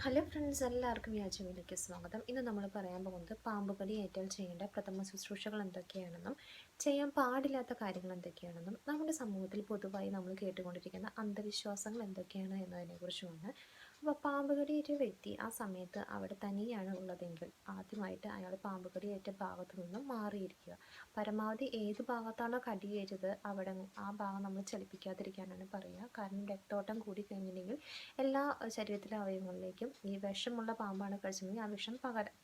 Hello friends, എല്ലാവർക്കും വ്യാജവിലേക്ക് സ്വാഗതം. ഇന്ന് നമ്മൾ പറയാൻ പോകുന്നത് പാമ്പുകടിയേറ്റാൽ ചെയ്യേണ്ട പ്രഥമ ശുശ്രൂഷകൾ എന്തൊക്കെയാണെന്നും ചെയ്യാൻ പാടില്ലാത്ത കാര്യങ്ങൾ എന്തൊക്കെയാണെന്നും നമ്മുടെ സമൂഹത്തിൽ പൊതുവായി നമ്മൾ കേട്ടുകൊണ്ടിരിക്കുന്ന അന്ധവിശ്വാസങ്ങൾ എന്തൊക്കെയാണ് എന്നതിനെക്കുറിച്ചുമാണ്. അപ്പോൾ പാമ്പുകടിയേറ്റ വ്യക്തി ആ സമയത്ത് അവിടെ തനിയാണ് ഉള്ളതെങ്കിൽ ആദ്യമായിട്ട് അയാൾ പാമ്പുകടിയേറ്റ ഭാഗത്തു നിന്നും മാറിയിരിക്കുക. പരമാവധി ഏത് ഭാഗത്താണോ കടിയേറ്റത് അവിടെ ആ ഭാഗം നമ്മൾ ചലിപ്പിക്കാതിരിക്കാനാണ് പറയുക. കാരണം രക്തോട്ടം കൂടി കഴിഞ്ഞിട്ടുണ്ടെങ്കിൽ എല്ലാ ശരീരത്തിലെ അവയവങ്ങളിലേക്കും ഈ വിഷമുള്ള പാമ്പാണ് കഴിച്ചിട്ടുണ്ടെങ്കിൽ ആ വിഷം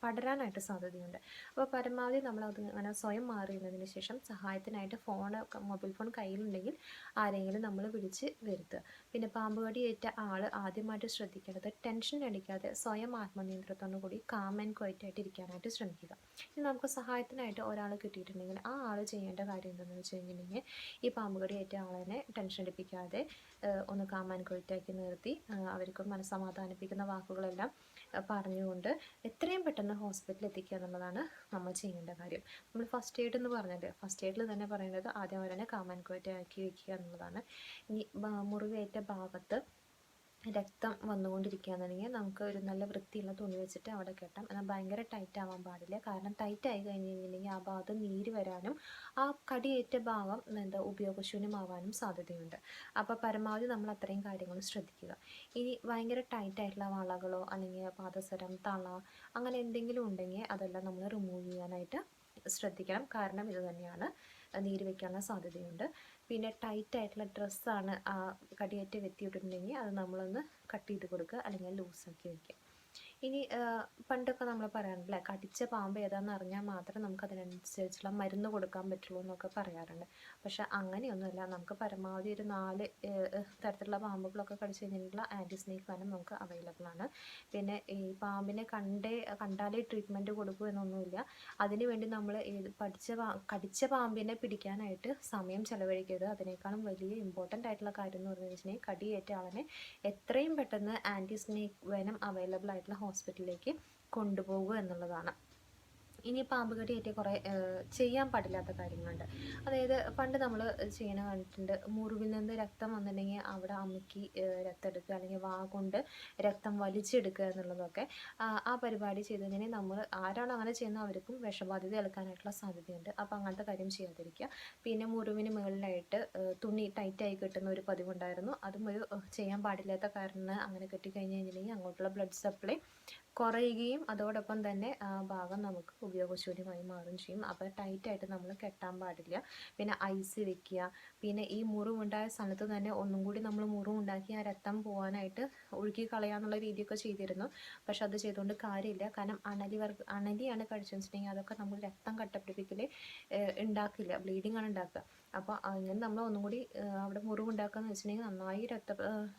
പടരാനായിട്ട് സാധ്യതയുണ്ട്. അപ്പോൾ പരമാവധി നമ്മളത് അങ്ങനെ സ്വയം മാറിയതിന് ശേഷം സഹായത്തിനായിട്ട് മൊബൈൽ ഫോൺ കയ്യിലുണ്ടെങ്കിൽ ആരെങ്കിലും നമ്മൾ വിളിച്ച് വരുത്തുക. പിന്നെ പാമ്പ് കടിയേറ്റ ആൾ ആദ്യമായിട്ട് ശ്രദ്ധിക്കേണ്ടത് ടെൻഷൻ അടിക്കാതെ സ്വയം ആത്മനിയന്ത്രണത്തോടു കൂടി കാം ആൻഡ് ക്വയറ്റ് ആയിട്ട് ഇരിക്കാനായിട്ട് ശ്രമിക്കുക. ഇനി നമുക്ക് സഹായത്തിനായിട്ട് ഒരാൾ കിട്ടിയിട്ടുണ്ടെങ്കിൽ ആ ആൾ ചെയ്യേണ്ട കാര്യം എന്താണെന്ന് വെച്ച് കഴിഞ്ഞിട്ടുണ്ടെങ്കിൽ ഈ പാമ്പ് കടിയേറ്റ ആളെ ടെൻഷൻ അടിപ്പിക്കാതെ ഒന്ന് കാം ആൻഡ് ക്വയറ്റ് ആക്കി നിർത്തി അവർക്ക് മനസ്സമാധാനിപ്പിക്കുന്ന വാക്കുകളെല്ലാം പറഞ്ഞുകൊണ്ട് എത്രയും പെട്ടെന്ന് ഹോസ്പിറ്റലിൽ എത്തിക്കുക എന്നുള്ളതാണ് നമ്മൾ ചെയ്യേണ്ട കാര്യം. നമ്മൾ ഫസ്റ്റ് എയ്ഡ് എന്ന് പറഞ്ഞത് ഫസ്റ്റ് എയ്ഡിൽ തന്നെ പറയുന്നത് ആദ്യം അവരെ കാം ആൻഡ് ക്വയറ്റ് ആക്കി വയ്ക്കുക എന്നുള്ളതാണ്. ഇനി മുറിവേറ്റ ഭാഗത്ത് രക്തം വന്നുകൊണ്ടിരിക്കുകയാണെന്നുണ്ടെങ്കിൽ നമുക്ക് ഒരു നല്ല വൃത്തിയുള്ള തുണി വെച്ചിട്ട് അവിടെ കെട്ടാം. എന്നാൽ ഭയങ്കര ടൈറ്റ് ആവാൻ പാടില്ല. കാരണം ടൈറ്റ് ആയി കഴിഞ്ഞ് കഴിഞ്ഞിട്ടുണ്ടെങ്കിൽ ആ ഭാഗത്ത് നീര് വരാനും ആ കടിയേറ്റ ഭാഗം ഉപയോഗശൂന്യമാവാനും സാധ്യതയുണ്ട്. അപ്പോൾ പരമാവധി നമ്മൾ അത്രയും കാര്യങ്ങൾ ശ്രദ്ധിക്കുക. ഇനി ഭയങ്കര ടൈറ്റ് ആയിട്ടുള്ള വളകളോ അല്ലെങ്കിൽ പാദസരം, തള അങ്ങനെ എന്തെങ്കിലും ഉണ്ടെങ്കിൽ അതെല്ലാം നമ്മൾ റിമൂവ് ചെയ്യാനായിട്ട് ശ്രദ്ധിക്കണം. കാരണം ഇത് തന്നെയാണ് നീര് വയ്ക്കാനുള്ള സാധ്യതയുണ്ട്. പിന്നെ ടൈറ്റ് ആയിട്ടുള്ള ഡ്രസ്സാണ് ആ കടിയേറ്റ വ്യക്തിയിട്ടുണ്ടെങ്കിൽ അത് നമ്മളൊന്ന് കട്ട് ചെയ്ത് കൊടുക്കുക അല്ലെങ്കിൽ ലൂസാക്കി വയ്ക്കുക. ഇനി പണ്ടൊക്കെ നമ്മൾ പറയാറുണ്ടല്ലേ, കടിച്ച പാമ്പ് ഏതാണെന്ന് അറിഞ്ഞാൽ മാത്രമേ നമുക്ക് അതിനനുസരിച്ചുള്ള മരുന്ന് കൊടുക്കാൻ പറ്റുള്ളൂ എന്നൊക്കെ പറയാറുണ്ട്. പക്ഷെ അങ്ങനെയൊന്നുമല്ല. നമുക്ക് പരമാവധി ഒരു 4 തരത്തിലുള്ള പാമ്പുകളൊക്കെ കടിച്ചു കഴിഞ്ഞിട്ടുള്ള ആൻറ്റി സ്നേക്ക് വെനം നമുക്ക് അവൈലബിൾ ആണ്. പിന്നെ ഈ പാമ്പിനെ കണ്ടാലേ ട്രീറ്റ്മെൻറ്റ് കൊടുക്കൂ എന്നൊന്നുമില്ല. അതിനുവേണ്ടി നമ്മൾ കടിച്ച പാമ്പിനെ പിടിക്കാനായിട്ട് സമയം ചിലവഴിക്കരുത്. അതിനേക്കാളും വലിയ ഇമ്പോർട്ടൻ്റ് ആയിട്ടുള്ള കാര്യം എന്ന് പറഞ്ഞു വെച്ചിട്ടുണ്ടെങ്കിൽ കടിയേറ്റ ആളിനെ എത്രയും പെട്ടെന്ന് ആൻറ്റി സ്നേക്ക് വെനം അവൈലബിൾ ആയിട്ടുള്ള ഹോസ്പിറ്റലിലേക്ക് കൊണ്ടുപോകുക എന്നുള്ളതാണ്. ഇനി പാമ്പ് കടിയേറ്റ് കുറേ ചെയ്യാൻ പാടില്ലാത്ത കാര്യങ്ങളുണ്ട്. അതായത് പണ്ട് നമ്മൾ ചെയ്യണ കണ്ടിട്ടുണ്ട്, മുറിവിൽ നിന്ന് രക്തം വന്നിട്ടുണ്ടെങ്കിൽ അവിടെ അമുക്കി രക്തം എടുക്കുക അല്ലെങ്കിൽ വാ കൊണ്ട് രക്തം വലിച്ചെടുക്കുക എന്നുള്ളതൊക്കെ. ആ പരിപാടി ചെയ്ത് കഴിഞ്ഞാൽ നമ്മൾ ആരാണോ അങ്ങനെ ചെയ്യുന്നത് അവർക്കും വിഷബാധിത ഏൽക്കാനായിട്ടുള്ള സാധ്യതയുണ്ട്. അപ്പോൾ അങ്ങനത്തെ കാര്യം ചെയ്യാതിരിക്കുക. പിന്നെ മുറിവിന് മുകളിലായിട്ട് തുണി ടൈറ്റായി കെട്ടുന്ന ഒരു പതിവുണ്ടായിരുന്നു. അതും ഒരു ചെയ്യാൻ പാടില്ലാത്ത കാരണം. അങ്ങനെ കെട്ടിക്കഴിഞ്ഞ് കഴിഞ്ഞിട്ടുണ്ടെങ്കിൽ അങ്ങോട്ടുള്ള ബ്ലഡ് സപ്ലൈ കുറയുകയും അതോടൊപ്പം തന്നെ ആ ഭാഗം നമുക്ക് ഉപയോഗശൂന്യമായി മാറുകയും ചെയ്യും. അപ്പോൾ ടൈറ്റായിട്ട് നമ്മൾ കെട്ടാൻ പാടില്ല. പിന്നെ ഐസ് വെക്കുക. പിന്നെ ഈ മുറിവുണ്ടായ സ്ഥലത്ത് തന്നെ ഒന്നും കൂടി നമ്മൾ മുറിവുണ്ടാക്കി ആ രക്തം പോകാനായിട്ട് ഒഴുക്കി കളയാന്നുള്ള രീതിയൊക്കെ ചെയ്തിരുന്നു. പക്ഷെ അത് ചെയ്തുകൊണ്ട് കാര്യമില്ല. കാരണം അണലിയാണ് കടിച്ചെന്ന് വെച്ചിട്ടുണ്ടെങ്കിൽ അതൊക്കെ നമ്മൾ രക്തം കട്ടപ്പിടിപ്പിക്കൽ ഉണ്ടാക്കില്ല, ബ്ലീഡിങ് ആണ് ഉണ്ടാക്കുക. അപ്പോൾ അങ്ങനെ നമ്മൾ ഒന്നും കൂടി അവിടെ മുറിവുണ്ടാക്കുകയെന്ന് വെച്ചിട്ടുണ്ടെങ്കിൽ നന്നായി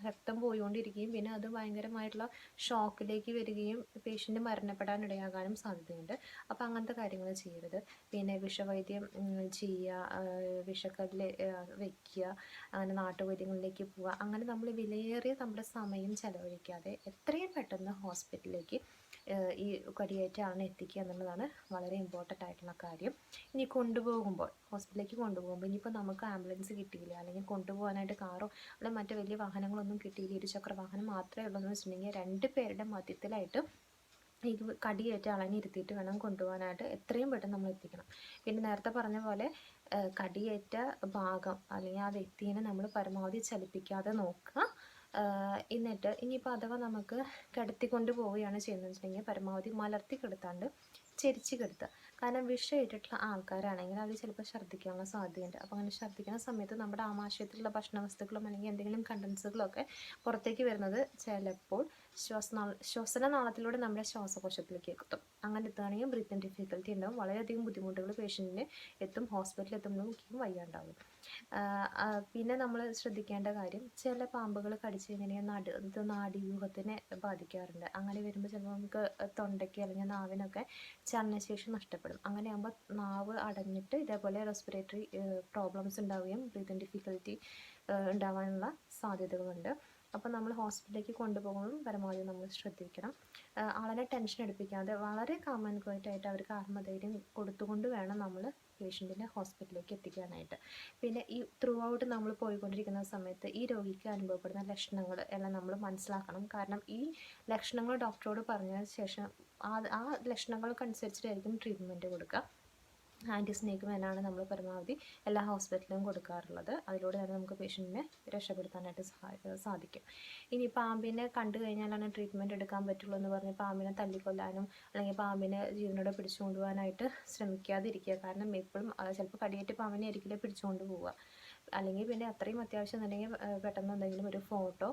രക്തം പോയിക്കൊണ്ടിരിക്കുകയും പിന്നെ അത് ഭയങ്കരമായിട്ടുള്ള ഷോക്കിലേക്ക് വരികയും പേഷ്യൻ്റ് മരണപ്പെടാനിടയാകാനും സാധ്യതയുണ്ട്. അപ്പോൾ അങ്ങനത്തെ കാര്യങ്ങൾ ചെയ്യരുത്. പിന്നെ വിഷവൈദ്യം ചെയ്യുക, വിഷക്കല്ല് വയ്ക്കുക, അങ്ങനെ നാട്ടുവൈദ്യങ്ങളിലേക്ക് പോവുക. അങ്ങനെ നമ്മൾ വിലയേറിയ നമ്മുടെ സമയം ചിലവഴിക്കാതെ എത്രയും പെട്ടെന്ന് ഹോസ്പിറ്റലിലേക്ക് ഈ കടിയേറ്റ ആളിനെ എത്തിക്കുക എന്നുള്ളതാണ് വളരെ ഇമ്പോർട്ടൻ്റ് ആയിട്ടുള്ള കാര്യം. ഇനി ഹോസ്പിറ്റലിലേക്ക് കൊണ്ടുപോകുമ്പോൾ ഇനിയിപ്പോൾ നമുക്ക് ആംബുലൻസ് കിട്ടിയില്ല അല്ലെങ്കിൽ കൊണ്ടുപോകാനായിട്ട് കാറോ അല്ലെങ്കിൽ മറ്റു വലിയ വാഹനങ്ങളൊന്നും കിട്ടിയില്ല, ഇരുചക്ര വാഹനം മാത്രമേ ഉള്ളൂ എന്ന് വെച്ചിട്ടുണ്ടെങ്കിൽ 2 പേരുടെ മധ്യത്തിലായിട്ട് ഈ കടിയേറ്റ ആളിനെ ഇരുത്തിയിട്ട് വേണം കൊണ്ടുപോകാനായിട്ട്. എത്രയും പെട്ടെന്ന് നമ്മൾ എത്തിക്കണം. പിന്നെ നേരത്തെ പറഞ്ഞ പോലെ കടിയേറ്റ ഭാഗം അല്ലെങ്കിൽ ആ വ്യക്തിയെ നമ്മൾ പരമാവധി ചലിപ്പിക്കാതെ നോക്കുക. എന്നിട്ട് ഇനിയിപ്പോൾ അഥവാ നമുക്ക് കിടത്തിക്കൊണ്ട് പോവുകയാണ് ചെയ്യുന്നത് വെച്ചിട്ടുണ്ടെങ്കിൽ പരമാവധി മലർത്തി കിടത്താണ്ട് ചെരിച്ച് കിടത്തുക. കാരണം വിഷമിട്ടിട്ടുള്ള ആൾക്കാരാണെങ്കിൽ അവർ ചിലപ്പോൾ ഛർദ്ദിക്കാനുള്ള സാധ്യതയുണ്ട്. അപ്പോൾ അങ്ങനെ ഛർദ്ദിക്കുന്ന സമയത്ത് നമ്മുടെ ആമാശയത്തിലുള്ള ഭക്ഷണ വസ്തുക്കളും അല്ലെങ്കിൽ എന്തെങ്കിലും കണ്ടൻസുകളൊക്കെ പുറത്തേക്ക് വരുന്നത് ചിലപ്പോൾ ശ്വസനനാളത്തിലൂടെ നമ്മുടെ ശ്വാസകോശത്തിലേക്ക് എത്തും. അങ്ങനെ എത്തുകയാണെങ്കിൽ ബ്രീത്തിങ് ഡിഫിക്കൽറ്റി ഉണ്ടാവും. വളരെയധികം ബുദ്ധിമുട്ടുകൾ പേഷ്യൻറ്റിന് എത്തും. ഹോസ്പിറ്റലിൽ എത്തുമ്പോഴേക്കും വയ്യാണ്ടാവും. പിന്നെ നമ്മൾ ശ്രദ്ധിക്കേണ്ട കാര്യം, ചില പാമ്പുകൾ കടിച്ചു കഴിഞ്ഞാൽ നാഡീവ്യൂഹത്തിനെ ബാധിക്കാറുണ്ട്. അങ്ങനെ വരുമ്പോൾ ചിലപ്പോൾ നമുക്ക് തൊണ്ടയ്ക്ക് അല്ലെങ്കിൽ നാവിനൊക്കെ ചലനശേഷി നഷ്ടപ്പെടും. അങ്ങനെയാകുമ്പോൾ നാവ് അടഞ്ഞിട്ട് ഇതേപോലെ റെസ്പിറേറ്ററി പ്രോബ്ലംസ് ഉണ്ടാവുകയും ബ്രീത്തിങ് ഡിഫിക്കൽറ്റി ഉണ്ടാവാനുള്ള സാധ്യതകളുണ്ട്. അപ്പോൾ നമ്മൾ ഹോസ്പിറ്റലിലേക്ക് കൊണ്ടുപോകുന്നതും പരമാവധി നമ്മൾ ശ്രദ്ധിക്കണം. ആളെ ടെൻഷൻ എടുപ്പിക്കാതെ വളരെ കാം ആൻഡ് ക്വയറ്റ് ആയിട്ട് അവർക്ക് ആത്മധൈര്യം കൊടുത്തുകൊണ്ട് വേണം നമ്മൾ പേഷ്യൻറ്റിനെ ഹോസ്പിറ്റലിലേക്ക് എത്തിക്കാനായിട്ട്. പിന്നെ ഈ ത്രൂ ഔട്ട് നമ്മൾ പോയിക്കൊണ്ടിരിക്കുന്ന സമയത്ത് ഈ രോഗിക്ക് അനുഭവപ്പെടുന്ന ലക്ഷണങ്ങൾ എല്ലാം നമ്മൾ മനസ്സിലാക്കണം. കാരണം ഈ ലക്ഷണങ്ങൾ ഡോക്ടറോട് പറഞ്ഞതിന് ശേഷം ആ ലക്ഷണങ്ങൾക്കനുസരിച്ചിട്ടായിരിക്കും ട്രീറ്റ്മെൻറ്റ് കൊടുക്കുക. ആൻറ്റി സ്നേക്ക് വെനാണ് നമ്മൾ പരമാവധി എല്ലാ ഹോസ്പിറ്റലിലും കൊടുക്കാറുള്ളത്. അതിലൂടെ തന്നെ നമുക്ക് പേഷ്യൻറ്റിനെ രക്ഷപ്പെടുത്താനായിട്ട് സാധിക്കും. ഇനി പാമ്പിനെ കണ്ടു കഴിഞ്ഞാലാണ് ട്രീറ്റ്മെൻറ്റ് എടുക്കാൻ പറ്റുള്ളൂ എന്ന് പറഞ്ഞ് പാമ്പിനെ തല്ലിക്കൊല്ലാനും അല്ലെങ്കിൽ പാമ്പിനെ ജീവനോടെ പിടിച്ചു കൊണ്ടുപോകാനായിട്ട് ശ്രമിക്കാതിരിക്കുക. കാരണം എപ്പോഴും ചിലപ്പോൾ കടിയേറ്റ് പാമ്പിനെ ആയിരിക്കില്ല പിടിച്ചുകൊണ്ട് പോവുക. അല്ലെങ്കിൽ പിന്നെ അത്രയും അത്യാവശ്യം എന്നുണ്ടെങ്കിൽ പെട്ടെന്ന് എന്തെങ്കിലും ഒരു ഫോട്ടോ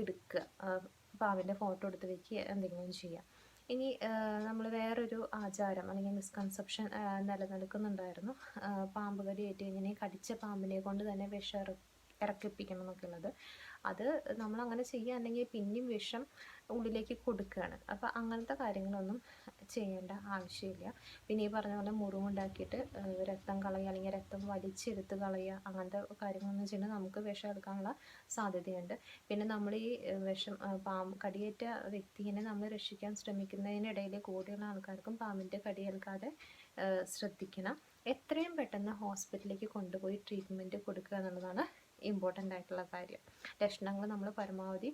എടുക്കുക, പാമ്പിൻ്റെ ഫോട്ടോ എടുത്ത് വയ്ക്കുക, എന്തെങ്കിലും ചെയ്യുക. ഇനി നമ്മൾ വേറൊരു ആചാരം അല്ലെങ്കിൽ മിസ്കൺസെപ്ഷൻ നിലനിൽക്കുന്നുണ്ടായിരുന്നു. പാമ്പ് കടി ഏറ്റ് കഴിഞ്ഞാൽ കടിച്ച പാമ്പിനെ കൊണ്ട് തന്നെ വിഷം ഇറക്കിപ്പിക്കണം എന്നൊക്കെ ഉള്ളത്. അത് നമ്മളങ്ങനെ ചെയ്യുകയാണെങ്കിൽ പിന്നെയും വിഷം ഉള്ളിലേക്ക് കൊടുക്കുകയാണ്. അപ്പോൾ അങ്ങനത്തെ കാര്യങ്ങളൊന്നും ചെയ്യേണ്ട ആവശ്യമില്ല. പിന്നെ ഈ പറഞ്ഞ പോലെ മുറിവുണ്ടാക്കിയിട്ട് രക്തം കളയുക അല്ലെങ്കിൽ രക്തം വലിച്ചെടുത്ത് കളയുക, അങ്ങനത്തെ കാര്യങ്ങളൊന്നും ചെയ്യണമെങ്കിൽ നമുക്ക് വിഷം എടുക്കാനുള്ള സാധ്യതയുണ്ട്. പിന്നെ നമ്മൾ ഈ വിഷം കടിയേറ്റ വ്യക്തിയെ നമ്മൾ രക്ഷിക്കാൻ ശ്രമിക്കുന്നതിനിടയിൽ കൂടെയുള്ള ആൾക്കാർക്കും പാമ്പിൻ്റെ കടിയേൽക്കാതെ ശ്രദ്ധിക്കണം. എത്രയും പെട്ടെന്ന് ഹോസ്പിറ്റലിലേക്ക് കൊണ്ടുപോയി ട്രീറ്റ്മെൻറ്റ് കൊടുക്കുക എന്നുള്ളതാണ് ഇമ്പോർട്ടൻ്റ് ആയിട്ടുള്ള കാര്യം. ലക്ഷണങ്ങൾ നമ്മൾ പരമാവധി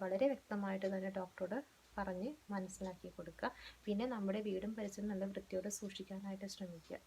വളരെ വ്യക്തമായിട്ട് തന്നെ ഡോക്ടറോട് പറഞ്ഞ് മനസ്സിലാക്കി കൊടുക്കുക. പിന്നെ നമ്മുടെ വീടും പരിസരവും നല്ല വൃത്തിയോടെ സൂക്ഷിക്കാനായിട്ട് ശ്രമിക്കുക.